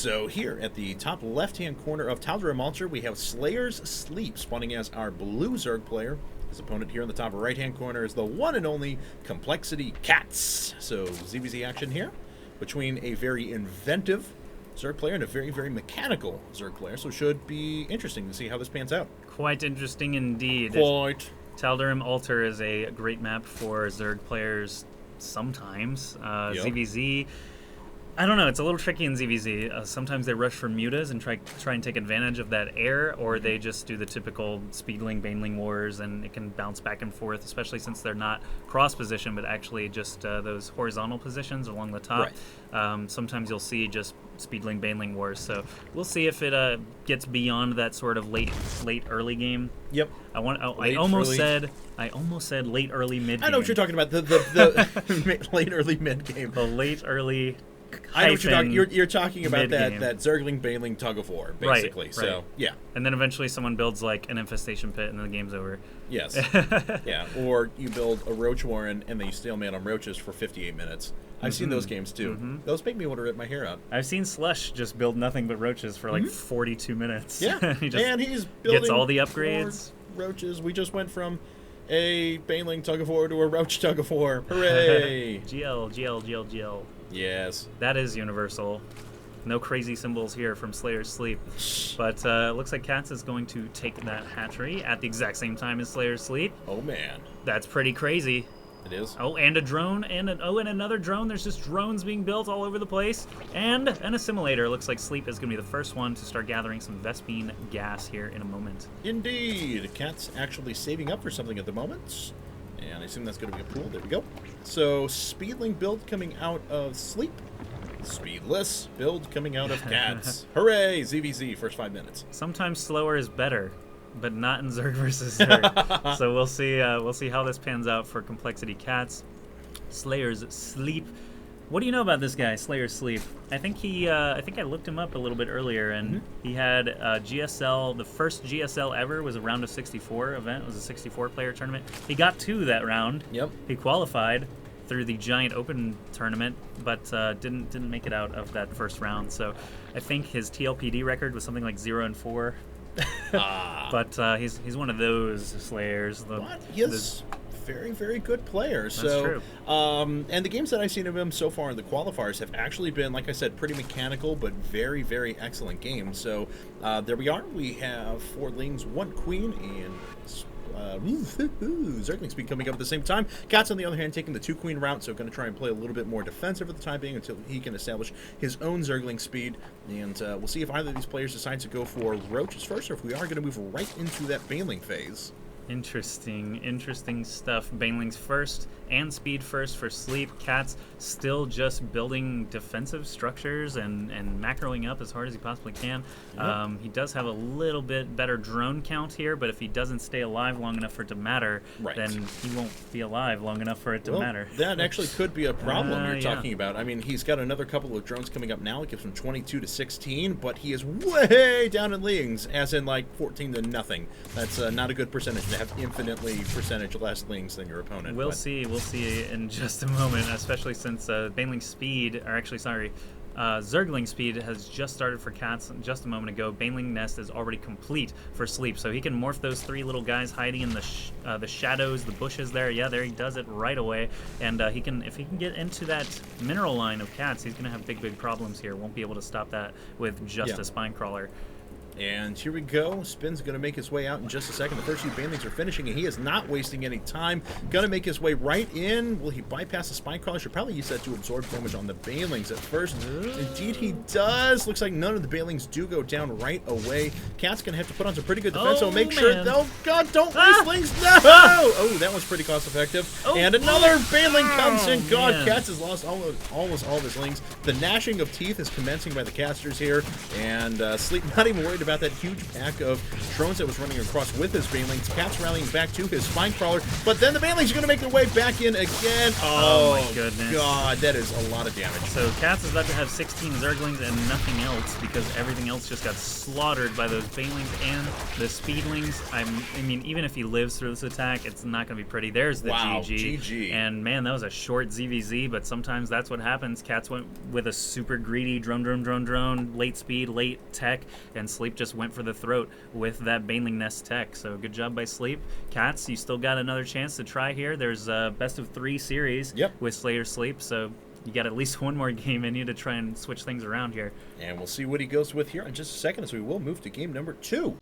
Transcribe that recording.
So here at the top left-hand corner of Tal'Darim Altar, we have Slayer's Sleep spawning as our blue Zerg player. His opponent here in the top right-hand corner is the one and only Complexity CatZ. So ZVZ action here between a very inventive Zerg player and a very, very mechanical Zerg player. So it should be interesting to see how this pans out. Quite interesting indeed. Quite. Tal'Darim Altar is a great map for Zerg players sometimes. ZVZ, I don't know, it's a little tricky in ZVZ. Sometimes they rush for mutas and try and take advantage of that air, or they just do the typical speedling, baneling wars, and it can bounce back and forth, especially since they're not cross position, but actually just those horizontal positions along the top. Right. Sometimes you'll see just speedling, baneling wars. So we'll see if it gets beyond that sort of late early game. Yep. I almost said late early mid game. I know what you're talking about. The late early mid game. The late early. I know what you're talking. You're talking about mid-game. that Zergling Baneling tug of war, basically. Right. So yeah. And then eventually someone builds like an infestation pit, and then the game's over. Yes. Yeah. Or you build a roach warren, and then you stalemate on roaches for 58 minutes. I've seen those games too. Those make me want to rip my hair out. I've seen Slush just build nothing but roaches for like 42 minutes. Yeah. And he's building gets all the upgrades. Roaches. We just went from a Baneling tug of war to a roach tug of war. Hooray! GL. Yes. That is universal. No crazy symbols here from Slayer's Sleep. But it looks like CatZ is going to take that hatchery at the exact same time as Slayer's Sleep. Oh, man. That's pretty crazy. It is. Oh, and a drone, and another drone. There's just drones being built all over the place. And an assimilator. Looks like Sleep is going to be the first one to start gathering some Vespene gas here in a moment. Indeed. CatZ actually saving up for something at the moment. And I assume that's going to be a pool. There we go. So, Speedling build coming out of Sleep. Speedless build coming out of CatZ. Hooray! ZVZ, first 5 minutes. Sometimes slower is better, but not in Zerg versus Zerg. So we'll see how this pans out for Complexity CatZ. Slayer's Sleep. What do you know about this guy, Slayer's Sleep? I think I looked him up a little bit earlier, and he had GSL. The first GSL ever was a round of 64 event. It was a 64-player tournament. He got to that round. Yep. He qualified through the Giant Open tournament, but didn't make it out of that first round. So I think his TLPD record was something like 0-4. But he's one of those Slayers. He is very, very good player. That's so true. And the games that I've seen of him so far in the qualifiers have actually been, like I said, pretty mechanical, but very, very excellent games. So there we are. We have 4 Lings, 1 Queen, and Zergling Speed coming up at the same time. CatZ, on the other hand, taking the 2 Queen route, so going to try and play a little bit more defensive at the time being until he can establish his own Zergling Speed. And we'll see if either of these players decide to go for Roaches first, or if we are going to move right into that Baneling phase. Interesting stuff. Banelings first and speed first for Sleep. CatZ still just building defensive structures and macroing up as hard as he possibly can. He does have a little bit better drone count here, but if he doesn't stay alive long enough for it to matter, then he won't be alive long enough for it to matter. That actually could be a problem you're talking about. I mean, he's got another couple of drones coming up now. It gives him 22 to 16, but he is way down in Lings, as in like 14 to nothing. That's not a good percentage to have infinitely percentage less Lings than your opponent. We'll see in just a moment, especially since Baneling Speed, or actually, sorry, Zergling Speed has just started for CatZ just a moment ago. Baneling Nest is already complete for Sleep, so he can morph those 3 little guys hiding in the shadows, the bushes there. Yeah, there he does it right away. And if he can get into that mineral line of CatZ, he's going to have big problems here. Won't be able to stop that with just a Spine Crawler. And here we go. Spin's going to make his way out in just a second. The first few Banelings are finishing, and he is not wasting any time. Going to make his way right in. Will he bypass the Spine Crawler? Should probably use that to absorb damage on the Banelings at first. Indeed, he does. Looks like none of the Banelings do go down right away. CatZ going to have to put on some pretty good defense, so make sure... Oh, God, don't waste Lings. No! Oh, that was pretty cost-effective. And another Baneling comes in. God, CatZ has lost almost all of his Lings. The gnashing of teeth is commencing by the casters here, and Sleep not even worried about about that huge pack of drones that was running across with his Banelings. CatZ rallying back to his Spinecrawler, but then the Banelings are going to make their way back in again. Oh my goodness. God, that is a lot of damage. So CatZ is about to have 16 Zerglings and nothing else because everything else just got slaughtered by those Banelings and the Speedlings. I mean, even if he lives through this attack, it's not going to be pretty. There's the Wow, GG. GG. And man, that was a short ZVZ, but sometimes that's what happens. CatZ went with a super greedy drone, late speed, late tech, and Sleep just went for the throat with that Baneling Nest tech. So good job by Sleep. CatZ, you still got another chance to try here. There's a best of 3 series with Slayer Sleep, so you got at least one more game in you to try and switch things around here. And we'll see what he goes with here in just a second as we will move to game number 2.